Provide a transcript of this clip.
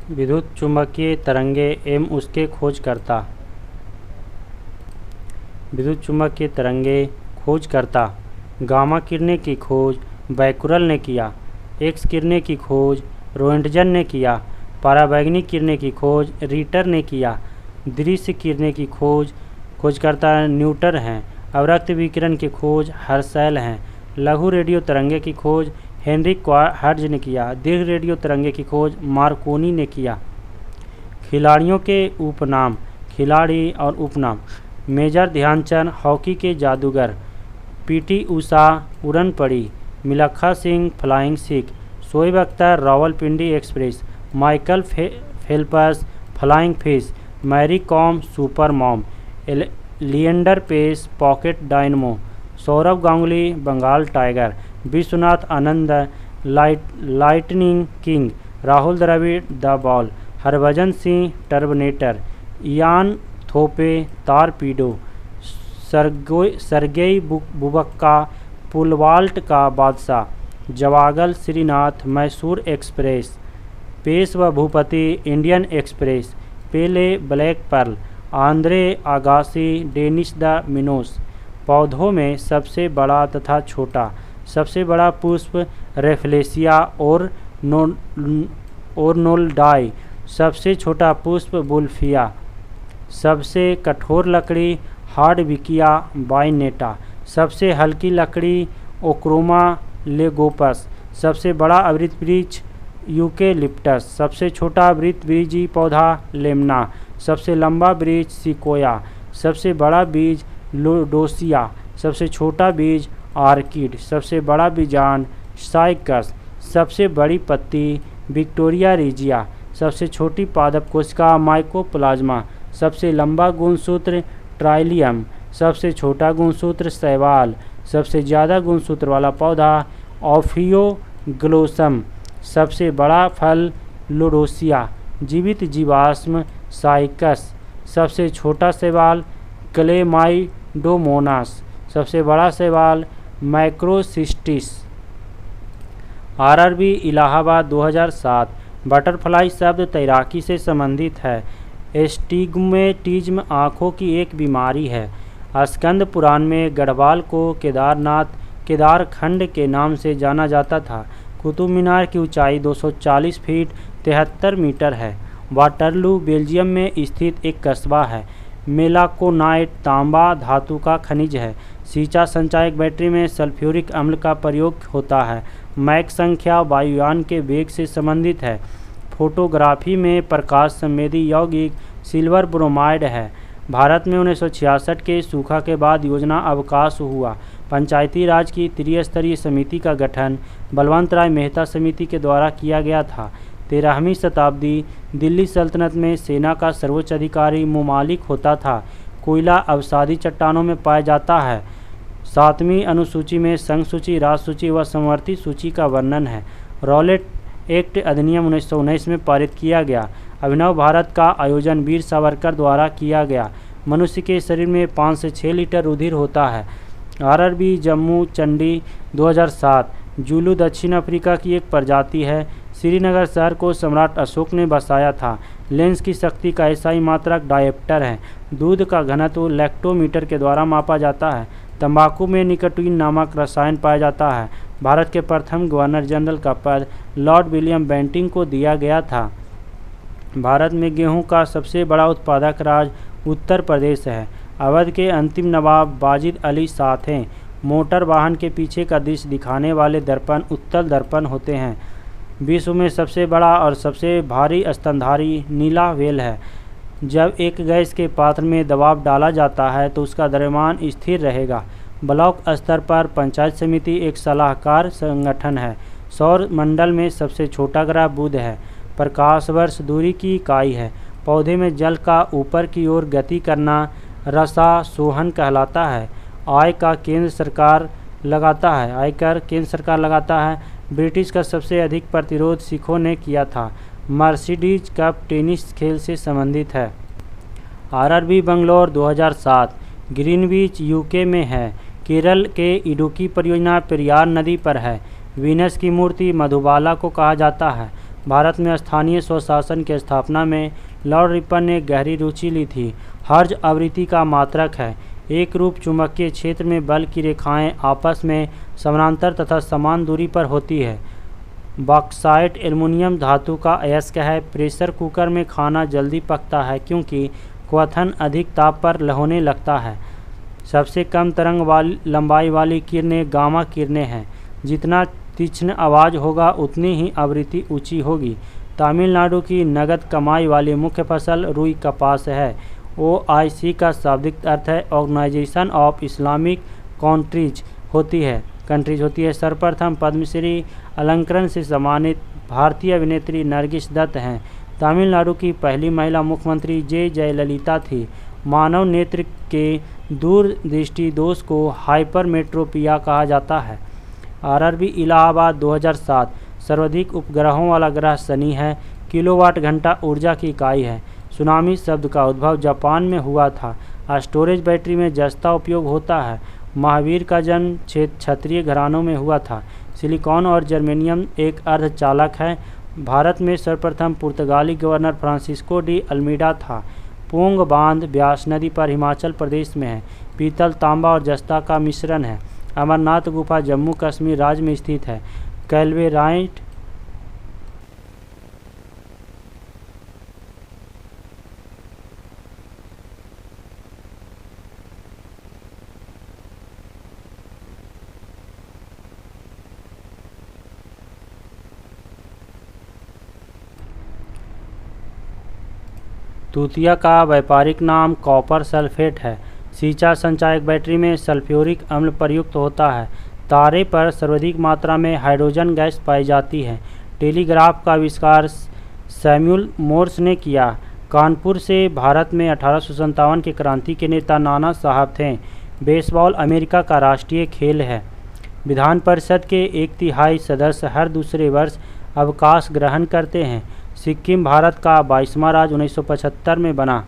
विद्युत चुम्बकीय तरंगे एवं उसके खोजकर्ता। विद्युत चुम्बकीय तरंगे खोजकर्ता गामा किरणें की खोज बैकुरल ने किया। एक्स किरणें की खोज रोएंटजन ने किया। पराबैंगनी किरणें की खोज रीटर ने किया। दृश्य किरणें की खोजकर्ता न्यूटन हैं। अवरक्त विकिरण की खोज हर्शेल हैं। लघु रेडियो तरंगे की खोज हेनरिक क्वार्ट्ज ने किया। दीर्घ रेडियो तरंगे की खोज मार्कोनी ने किया। खिलाड़ियों के उपनाम। खिलाड़ी और उपनाम: मेजर ध्यानचंद हॉकी के जादूगर, पीटी ऊषा उड़न पड़ी, Milkha Singh flying Sikh, Shoaib Akhtar Rawalpindi express, Michael Phelps flying fish, Mary Kom super mom, Leander Paes pocket dynamo, Sourav Ganguly Bengal tiger, Vishwanath Anand lightning king, Rahul Dravid the wall, Harbhajan Singh turbanator, Ian Thorpe torpedo, Sergei बुबक्का पुलवाल्ट का बादशाह, जवागल श्रीनाथ मैसूर एक्सप्रेस, पेश व Bhupathi Indian express, Pele black pearl, Andre Agassi Dennis the menace. पौधों में सबसे बड़ा तथा छोटा। सबसे बड़ा पुष्प रेफलेसिया और ओर्नोल्डाई। सबसे छोटा पुष्प बुल्फिया। सबसे कठोर लकड़ी हार्डविकिया बाइनेटा। सबसे हल्की लकड़ी ओक्रोमा लेगोपस। सबसे बड़ा आवृत वृक्ष यूकेलिप्टस। सबसे छोटा वृक्षबीजी पौधा लेमना। सबसे लंबा वृक्ष सिकोया। सबसे बड़ा बीज लोडोसिया। सबसे छोटा बीज आर्किड। सबसे बड़ा बीजांड साइकस। सबसे बड़ी पत्ती विक्टोरिया रिजिया। सबसे छोटी पादप कोशिका माइकोप्लाज्मा। सबसे लंबा गुणसूत्र ट्राइलियम। सबसे छोटा गुणसूत्र शैवाल। सबसे ज़्यादा गुणसूत्र वाला पौधा ऑफियोग्लोसम। सबसे बड़ा फल लोडोसिया। जीवित जीवाश्म साइकस। सबसे छोटा शैवाल क्लेमाइडोमोनास। सबसे बड़ा शैवाल मैक्रोसिस्टिस। आरआरबी इलाहाबाद 2007। बटरफ्लाई शब्द तैराकी से संबंधित है। एस्टिग्मेटिज्म आँखों की एक बीमारी है। स्कंद पुराण में गढ़वाल को केदारखंड के नाम से जाना जाता था। कुतुब मीनार की ऊंचाई 240 फीट 73 मीटर है। वाटरलू बेल्जियम में स्थित एक कस्बा है। मेलाकोनाइट तांबा धातु का खनिज है। सिंचा संचायक बैटरी में सल्फ्यूरिक अम्ल का प्रयोग होता है। मैक संख्या वायुयान के वेग से संबंधित है। फोटोग्राफी में प्रकाश संवेदी यौगिक सिल्वर ब्रोमाइड है। भारत में 1966 के सूखा के बाद योजना अवकाश हुआ। पंचायती राज की त्रिस्तरीय समिति का गठन बलवंत राय मेहता समिति के द्वारा किया गया था। 13वीं शताब्दी दिल्ली सल्तनत में सेना का सर्वोच्च अधिकारी मुमालिक होता था। कोयला अवसादी चट्टानों में पाया जाता है। 7वीं अनुसूची में संघ सूची, राज सूची व समवर्ती सूची का वर्णन है। रॉलेट एक्ट अधिनियम 1919 में पारित किया गया। अभिनव भारत का आयोजन वीर सावरकर द्वारा किया गया। मनुष्य के शरीर में 5 से 6 लीटर रुधिर होता है। आरआरबी जम्मू चंडी 2007। जूलू दक्षिण अफ्रीका की एक प्रजाति है। श्रीनगर शहर को सम्राट अशोक ने बसाया था। लेंस की शक्ति का एसआई मात्रक डायप्टर है। दूध का घनत्व लैक्टोमीटर के द्वारा मापा जाता है। तंबाकू में निकोटीन नामक रसायन पाया जाता है। भारत के प्रथम गवर्नर जनरल का पद लॉर्ड विलियम बेंटिंग को दिया गया था। भारत में गेहूं का सबसे बड़ा उत्पादक राज्य उत्तर प्रदेश है। अवध के अंतिम नवाब वाजिद अली साथ हैं। मोटर वाहन के पीछे का दृश्य दिखाने वाले दर्पण उत्तल दर्पण होते हैं। विश्व में सबसे बड़ा और सबसे भारी स्तनधारी नीला व्हेल है। जब एक गैस के पात्र में दबाव डाला जाता है तो उसका द्रव्यमान स्थिर रहेगा। ब्लॉक स्तर पर पंचायत समिति एक सलाहकार संगठन है। सौर मंडल में सबसे छोटा ग्रह बुध है। प्रकाश वर्ष दूरी की इकाई है। पौधे में जल का ऊपर की ओर गति करना रसासोहन कहलाता है। आय का केंद्र सरकार लगाता है। आयकर केंद्र सरकार लगाता है। ब्रिटिश का सबसे अधिक प्रतिरोध सिखों ने किया था। मर्सिडीज कप टेनिस खेल से संबंधित है। आरआरबी बंगलौर 2007। ग्रीनविच यूके में है। केरल के इडुक्की परियोजना पेरियार नदी पर है। वीनस की मूर्ति मधुबाला को कहा जाता है। भारत में स्थानीय स्वशासन की स्थापना में लॉर्ड रिपन ने गहरी रुचि ली थी। हर्ज आवृत्ति का मात्रक है। एक रूप चुंबकीय क्षेत्र में बल की रेखाएं आपस में समानांतर तथा समान दूरी पर होती है। बॉक्साइट एल्युमिनियम धातु का अयस्क है। प्रेशर कुकर में खाना जल्दी पकता है क्योंकि क्वथन अधिक ताप पर होने लगता है। सबसे कम तरंग लंबाई वाली किरणें गामा किरणें हैं। जितना तीक्ष्ण आवाज़ होगा उतनी ही आवृत्ति ऊंची होगी। तमिलनाडु की नगद कमाई वाली मुख्य फसल रुई कपास है। OIC का शाब्दिक अर्थ है ऑर्गेनाइजेशन ऑफ इस्लामिक कंट्रीज होती है। सर्वप्रथम पद्मश्री अलंकरण से सम्मानित भारतीय अभिनेत्री नरगिस दत्त हैं। तमिलनाडु की पहली महिला मुख्यमंत्री जयललिता थी। मानव नेत्र के दूरदृष्टि दोष को हाइपरमेट्रोपिया कहा जाता है। RRB इलाहाबाद 2007 सर्वाधिक उपग्रहों वाला ग्रह शनि है। किलोवाट घंटा ऊर्जा की इकाई है। सुनामी शब्द का उद्भव जापान में हुआ था। स्टोरेज बैटरी में जस्ता उपयोग होता है। महावीर का जन्म क्षत्रिय घरानों में हुआ था। सिलिकॉन और जर्मेनियम एक अर्धचालक है। भारत में सर्वप्रथम पुर्तगाली गवर्नर फ्रांसिस्को डी अल्मीडा था। पोंग बांध ब्यास नदी पर हिमाचल प्रदेश में है। पीतल, तांबा और जस्ता का मिश्रण है। अमरनाथ गुफा जम्मू कश्मीर राज्य में स्थित है। कैल्वेराइट तूतिया का व्यापारिक नाम कॉपर सल्फेट है। सिंचा संचायक बैटरी में सल्फ्यूरिक अम्ल प्रयुक्त होता है। तारे पर सर्वाधिक मात्रा में हाइड्रोजन गैस पाई जाती है। टेलीग्राफ का आविष्कार सैमुअल मोर्स ने किया। कानपुर से भारत में 1857 के क्रांति के नेता नाना साहब थे। बेसबॉल अमेरिका का राष्ट्रीय खेल है। विधान परिषद के 1/3 सदस्य हर दूसरे वर्ष अवकाश ग्रहण करते हैं। सिक्किम भारत का 22वां राज्य 1975 में बना।